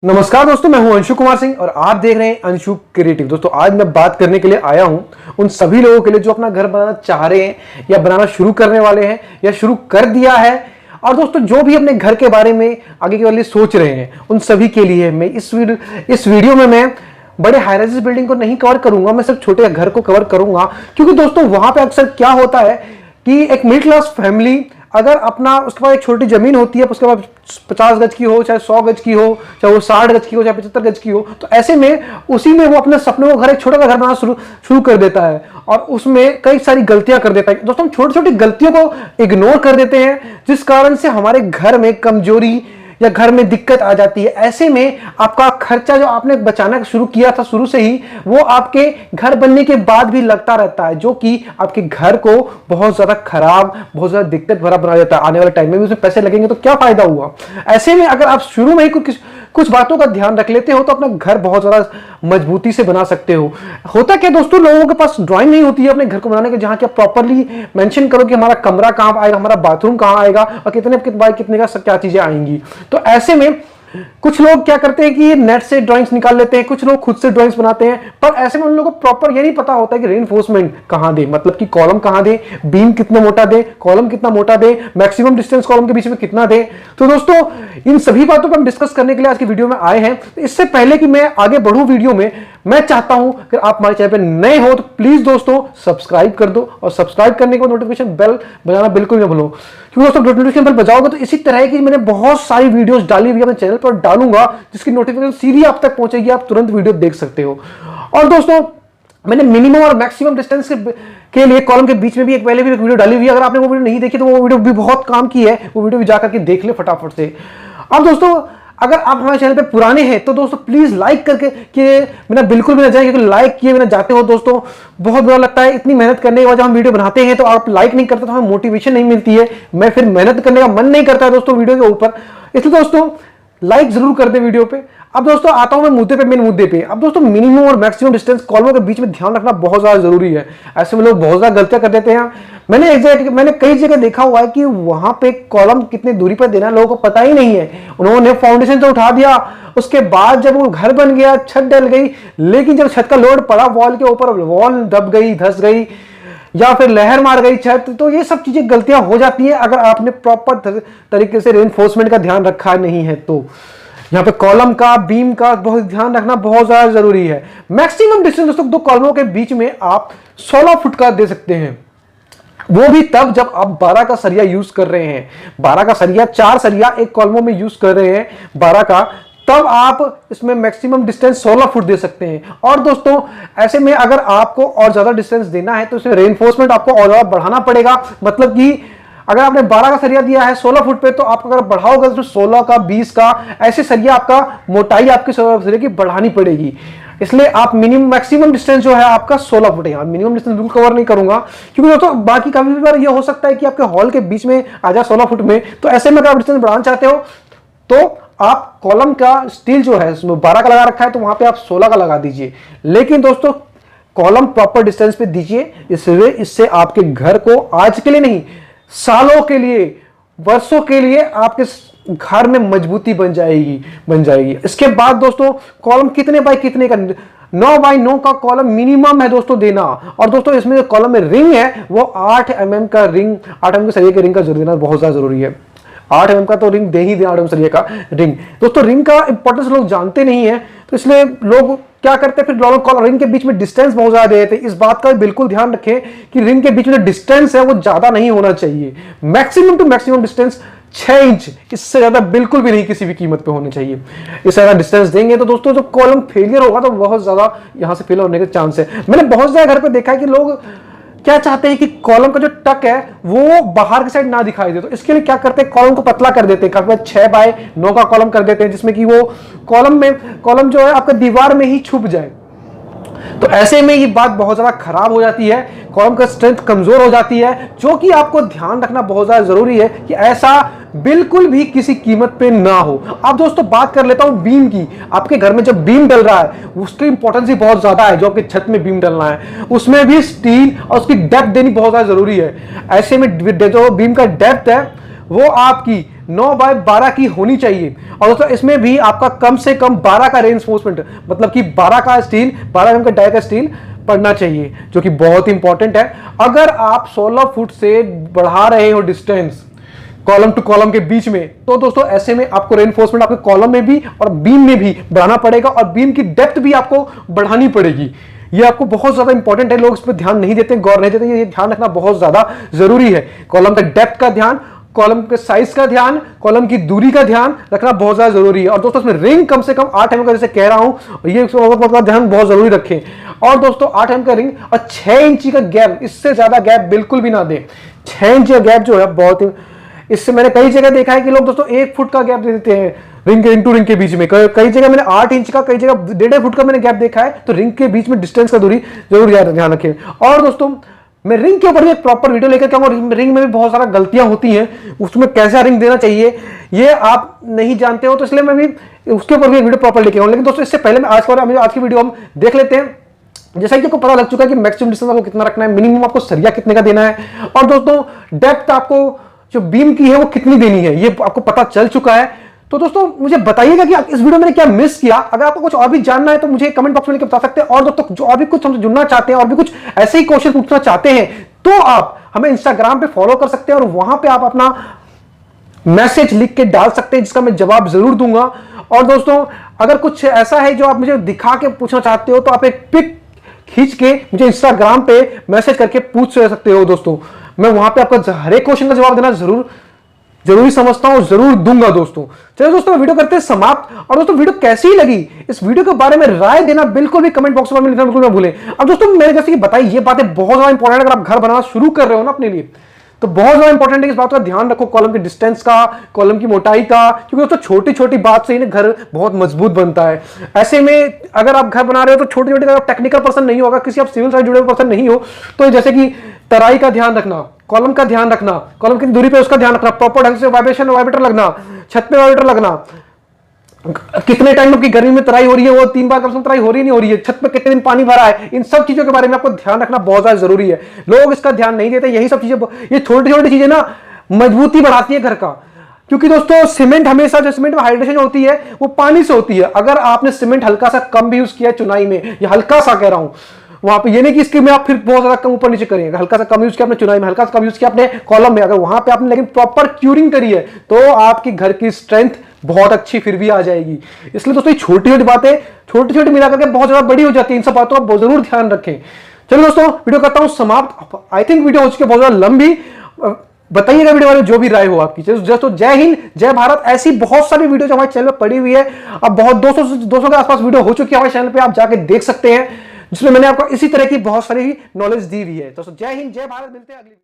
नमस्कार दोस्तों, मैं हूं अंशु कुमार सिंह और आप देख रहे हैं अंशु क्रिएटिव। दोस्तों आज मैं बात करने के लिए आया हूं उन सभी लोगों के लिए जो अपना घर बनाना चाह रहे हैं या बनाना शुरू करने वाले हैं या शुरू कर दिया है, और दोस्तों जो भी अपने घर के बारे में आगे के लिए सोच रहे हैं उन सभी के लिए मैं इस वीडियो में मैं बड़े हाई राइज बिल्डिंग को नहीं कवर करूंगा, मैं सिर्फ छोटे घर को कवर करूंगा। क्योंकि दोस्तों वहां पे अक्सर क्या होता है कि एक मिडिल क्लास फैमिली अगर अपना उसके पास एक छोटी जमीन होती है, उसके बाद 50 गज की हो, चाहे 100 गज की हो, चाहे वो 60 गज की हो, चाहे 75 गज की हो, तो ऐसे में उसी में वो अपने सपनों को घर एक छोटा सा घर बनाना शुरू कर देता है और उसमें कई सारी गलतियां कर देता है। दोस्तों हम छोटी छोटी गलतियों को इग्नोर कर देते हैं जिस कारण से हमारे घर में कमजोरी या घर में दिक्कत आ जाती है। ऐसे में आपका खर्चा जो आपने बचाना शुरू किया था शुरू से ही, वो आपके घर बनने के बाद भी लगता रहता है, जो कि आपके घर को बहुत ज्यादा खराब, बहुत ज्यादा दिक्कत भरा बना देता है। आने वाले टाइम में भी उसमें पैसे लगेंगे तो क्या फायदा हुआ। ऐसे में अगर आप शुरू में ही कुछ बातों का ध्यान रख लेते हो तो अपना घर बहुत ज्यादा मजबूती से बना सकते हो। होता क्या दोस्तों, लोगों के पास ड्राइंग नहीं होती है अपने घर को बनाने के, जहां कि आप प्रॉपर्ली मेंशन करो कि हमारा कमरा कहां आएगा, हमारा बाथरूम कहां आएगा और कितने बाय कितने का क्या चीजें आएंगी। तो ऐसे में कुछ लोग क्या करते हैं कि नेट से ड्राइंग्स निकाल लेते हैं, कुछ लोग खुद से ड्राइंग्स बनाते हैं, पर ऐसे में उन लोगों को प्रॉपर ये नहीं पता होता है कि रेनफोर्समेंट कहां दे, मतलब कि कॉलम कहां दे, बीम कितना मोटा दे, कॉलम कितना मोटा दे, मैक्सिमम डिस्टेंस कॉलम के बीच में कितना दे। तो दोस्तों इन सभी बातों पर हम डिस्कस करने के लिए आज की वीडियो में आए हैं। तो इससे पहले कि मैं आगे बढ़ूं वीडियो में, मैं चाहता हूं कि आप हमारे चैनल पर नए हो तो प्लीज दोस्तों सब्सक्राइब कर दो और सब्सक्राइब करने के बाद नोटिफिकेशन बेल बजाना बिल्कुल न भूलो, क्योंकि दोस्तों नोटिफिकेशन बेल बजाओगे तो इसी तरह की मैंने बहुत सारी वीडियोस डाली हुई अपने चैनल पर डालूंगा जिसकी नोटिफिकेशन सीधी आप तक पहुंचेगी, आप तुरंत वीडियो देख सकते हो। और दोस्तों मैंने मिनिमम और मैक्सिमम डिस्टेंस के लिए कॉलम के बीच में भी एक पहले भी एक वीडियो डाली हुई है। अगर आपने वो वीडियो नहीं देखी तो वो वीडियो भी बहुत काम की है, वो वीडियो भी जाकर के देख ले फटाफट से। अब दोस्तों अगर आप हमारे चैनल पे पुराने हैं तो दोस्तों प्लीज लाइक करके कि बिना बिल्कुल भी ना जाए, क्योंकि लाइक किए बिना जाते हो दोस्तों बहुत बुरा लगता है। इतनी मेहनत करने के बाद जब हम वीडियो बनाते हैं तो आप लाइक नहीं करते तो हमें मोटिवेशन नहीं मिलती है, मैं फिर मेहनत करने का मन नहीं करता है दोस्तों वीडियो के ऊपर। इसलिए दोस्तों लाइक जरूर कर दे वीडियो पे। अब दोस्तों आता हूं मैं मेन मुद्दे पे। अब दोस्तों मिनिमम और मैक्सिमम डिस्टेंस कॉलमों के बीच में ध्यान रखना बहुत ज्यादा जरूरी है। ऐसे में लोग बहुत ज्यादा गलतियां कर देते हैं। मैंने कई जगह देखा हुआ है कि वहां पे कॉलम कितनी दूरी पर देना लोगों को पता ही नहीं है। उन्होंने फाउंडेशन तो उठा दिया, उसके बाद जब वो घर बन गया, छत डल गई, लेकिन जब छत का लोड पड़ा वॉल के ऊपर, वॉल दब गई, धस गई या फिर लहर मार गई छत, तो ये सब चीजें गलतियां हो जाती है अगर आपने प्रॉपर तरीके से रेनफोर्समेंट का ध्यान रखा नहीं है। तो यहाँ पे कॉलम का, बीम का बहुत ध्यान रखना बहुत ज्यादा जरूरी है। मैक्सिमम डिस्टेंस दोस्तों दो कॉलमों के बीच में आप 16 फुट का दे सकते हैं, वो भी तब जब आप 12 का सरिया यूज कर रहे हैं। 12 का सरिया, 4 सरिया एक कॉलमों में यूज कर रहे हैं 12 का, तब आप इसमें मैक्सिमम डिस्टेंस 16 फुट दे सकते हैं। और दोस्तों ऐसे में अगर आपको और ज्यादा डिस्टेंस देना है तो इसमें रेनफोर्समेंट आपको और ज्यादा बढ़ाना पड़ेगा। मतलब कि अगर आपने 12 का सरिया दिया है 16 फुट पे, तो आप अगर बढ़ाओगे तो 16 का, 20 का, ऐसे सरिया आपका मोटाई आपके सरिया की बढ़ानी पड़ेगी। इसलिए आप मिनिमम मैक्सिमम डिस्टेंस जो है आपका 16 फुट है। मिनिमम डिस्टेंस बिल्कुल कवर नहीं करूंगा, क्योंकि दोस्तों बाकी काफी बार ये हो सकता है कि आपके हॉल के बीच में आ जाए 16 फुट में। तो ऐसे में अगर आप डिस्टेंस बढ़ाना चाहते हो तो आप कॉलम का स्टील जो है उसमें 12 का लगा रखा है तो वहां पे आप 16 का लगा दीजिए, लेकिन दोस्तों कॉलम प्रॉपर डिस्टेंस पे दीजिए। इससे आपके घर को आज के लिए नहीं, सालों के लिए, वर्षों के लिए आपके घर में मजबूती बन जाएगी। इसके बाद दोस्तों कॉलम कितने बाय कितने का, 9 बाय 9 का कॉलम मिनिमम है दोस्तों देना। और दोस्तों इसमें जो कॉलम में रिंग है वो 8 mm का रिंग, 8 mm के सरिये के रिंग का देना बहुत ज्यादा जरूरी है। 8 mm का तो रिंग दे ही दे, 8 mm सरिये का रिंग। दोस्तों रिंग का इंपॉर्टेंस लोग जानते नहीं है, तो इसलिए लोग क्या करते हैं फिर रिंग के बीच में डिस्टेंस बहुत ज्यादा दे देते हैं। इस बात का बिल्कुल ध्यान रखें कि रिंग के बीच में डिस्टेंस है वो ज्यादा नहीं होना चाहिए। Maximum to maximum distance 6 inch, इससे ज्यादा बिल्कुल भी नहीं किसी भी कीमत पे होने चाहिए। इससे ज्यादा डिस्टेंस देंगे तो दोस्तों जो कॉलम फेलियर होगा तो बहुत ज्यादा यहां से फेल होने के चांस है। मैंने बहुत ज्यादा घर पे देखा है कि लोग क्या चाहते हैं कि कॉलम का जो टक है वो बाहर की साइड ना दिखाई दे, तो इसके लिए क्या करते हैं, कॉलम को पतला कर देते हैं। काफी 6 बाय 9 का कॉलम कर देते हैं, जिसमें कि वो कॉलम जो है आपका दीवार में ही छुप जाए। तो ऐसे में ये बात बहुत ज्यादा खराब हो जाती है, कॉलम का स्ट्रेंथ कमजोर हो जाती है, जो कि आपको ध्यान रखना बहुत ज्यादा जरूरी है कि ऐसा बिल्कुल भी किसी कीमत पे ना हो। अब दोस्तों बात कर लेता हूं बीम की। आपके घर में जब बीम डल रहा है उसकी इंपॉर्टेंस ही बहुत ज्यादा है। जो आपके छत में बीम डलना है उसमें भी स्टील और उसकी डेप्थ देनी बहुत ज्यादा जरूरी है। ऐसे में जो बीम का डेप्थ है वो आपकी 9x12 की होनी चाहिए। और दोस्तों इसमें भी आपका कम से कम 12 का रेनफोर्समेंट, मतलब कि 12 का स्टील, 12 mm का डाई का स्टील पड़ना चाहिए, जो कि बहुत इंपॉर्टेंट है। अगर आप 16 फुट से बढ़ा रहे हो डिस्टेंस कॉलम टू कॉलम के बीच में, तो दोस्तों ऐसे में आपको रेनफोर्समेंट आपके कॉलम में भी और बीम में भी बढ़ाना पड़ेगा, और बीम की डेप्थ भी आपको बढ़ानी पड़ेगी। ये आपको बहुत ज्यादा इंपॉर्टेंट है, लोग इस पर ध्यान नहीं देते, गौर नहीं देते, ये ध्यान रखना बहुत ज्यादा जरूरी है। कॉलम का डेप्थ का ध्यान, कॉलम के साइज का ध्यान, कॉलम की दूरी का ध्यान रखना बहुत ज्यादा जरूरी है। और दोस्तों इसमें रिंग कम से कम 8 mm का, जैसे कह रहा हूं, ये ध्यान बहुत जरूरी रखें। और दोस्तों 8 mm का रिंग और 6 इंची का गैप, इससे ज्यादा गैप बिल्कुल भी ना दें। 6 इंची का गैप जो है बहुत, इससे मैंने कई जगह देखा है कि लोग दोस्तों 1 फुट का गैप दे देते हैं रिंग के, इंटू रिंग के बीच में। कई जगह मैंने 8 इंच का, कई जगह 1.5 फुट का मैंने गैप देखा है। तो रिंग के बीच में डिस्टेंस का दूरी जरूर ध्यान रखें। और दोस्तों मैं रिंग के ऊपर भी एक प्रॉपर वीडियो लेकर के आऊंगा। रिंग में भी बहुत सारा गलतियां होती हैं, उसमें कैसा रिंग देना चाहिए ये आप नहीं जानते हो, तो इसलिए मैं भी उसके ऊपर भी एक वीडियो प्रॉपर लेके आऊंगा। लेकिन दोस्तों इससे पहले मैं आज की वीडियो हम देख लेते हैं। जैसा कि आपको पता लग चुका है कि मैक्सिमम डिस्टेंस आपको कितना रखना है, मिनिमम आपको सरिया कितने का देना है, और दोस्तों डेप्थ आपको जो बीम की है वो कितनी देनी है, ये आपको पता चल चुका है। तो दोस्तों मुझे बताइएगा कि इस वीडियो में क्या मिस किया। अगर आपको कुछ और भी जानना है तो मुझे कमेंट बॉक्स में लिख के बता सकते हैं। और दोस्तों जो और भी कुछ हमसे जुड़ना चाहते हैं और भी कुछ ऐसे ही क्वेश्चन पूछना चाहते हैं, तो आप हमें इंस्टाग्राम पे फॉलो कर सकते हैं, और वहां पे आप अपना मैसेज लिख के डाल सकते हैं, जिसका मैं जवाब जरूर दूंगा। और दोस्तों अगर कुछ ऐसा है जो आप मुझे दिखा के पूछना चाहते हो, तो आप एक पिक खींच के मुझे इंस्टाग्राम पे मैसेज करके पूछ सकते हो। दोस्तों मैं वहां पे आपका हर एक क्वेश्चन का जवाब देना जरूरी समझता हूं, जरूर दूंगा दोस्तों। चलिए दोस्तों वीडियो करते हैं समाप्त। और दोस्तों वीडियो कैसी लगी, इस वीडियो के बारे में राय देना बिल्कुल भी कमेंट बॉक्स में लिखना बिल्कुल ना भूलें। अब दोस्तों मैंने जैसे कि बताई, ये बातें बहुत ज्यादा इंपॉर्टेंट है। अगर आप घर बनाना शुरू कर रहे हो ना अपने लिए, तो बहुत ज्यादा इंपॉर्टेंट है, इस बात का ध्यान रखो, कॉलम के डिस्टेंस का, कॉलम की मोटाई का, क्योंकि दोस्तों छोटी छोटी बात से ही ना घर बहुत मजबूत बनता है। ऐसे में अगर आप घर बना रहे हो तो छोटी छोटी, अगर टेक्निकल पर्सन नहीं होगा, किसी आप सिविल साइड जुड़े हुए पर्सन नहीं हो, तो जैसे कि तराई का ध्यान रखना, कॉलम का ध्यान रखना, कॉलम की दूरी पे उसका ध्यान रखना, प्रॉपर ढंग से वाइब्रेटर लगना, छत पे वाइब्रेटर लगना, कितने टाइम की गर्मी में तराई हो रही है, वो 3 बार कम से कम तराई हो रही नहीं हो रही है, छत पे कितने दिन पानी भरा है, इन सब चीजों के बारे में आपको ध्यान रखना बहुत ज्यादा जरूरी है। लोग इसका ध्यान नहीं देते। यही सब चीजें, ये छोटी छोटी चीजें ना मजबूती बढ़ाती है घर का। क्योंकि दोस्तों सीमेंट हमेशा, जो सीमेंट में हाइड्रेशन होती है वो पानी से होती है। अगर आपने सीमेंट हल्का सा कम भी यूज किया चुनाई में, या हल्का सा कह रहा हूं वहां पे, ये नहीं कि इसके में आप फिर बहुत ज्यादा कम ऊपर नीचे करेंगे, हल्का सा कम यूज किया आपने चुनाई में, हल्का सा कम यूज किया आपने कॉलम में, अगर वहां पे आपने लेकिन प्रॉपर क्यूरिंग करी है, तो आपकी घर की स्ट्रेंथ बहुत अच्छी फिर भी आ जाएगी। इसलिए दोस्तों छोटी छोटी बातें, छोटी छोटी मिला करके बहुत ज्यादा बड़ी हो जाती है। इन सब बातों का जरूर ध्यान रखें। चलो दोस्तों वीडियो करता हूं समाप्त। आई थिंक वीडियो हो चुकी है बहुत ज्यादा लंबी। बताइएगा वीडियो में जो भी राय हो आपकी। दोस्तों जय हिंद, जय भारत। ऐसी बहुत सारी वीडियो जो हमारे चैनल पे पड़ी हुई है, अब बहुत 200 के आसपास वीडियो हो चुकी है हमारे चैनल पे, आप जाके देख सकते हैं, जिसमें मैंने आपको इसी तरह की बहुत सारी नॉलेज दी हुई है। दोस्तों जय हिंद, जय भारत। मिलते हैं अगली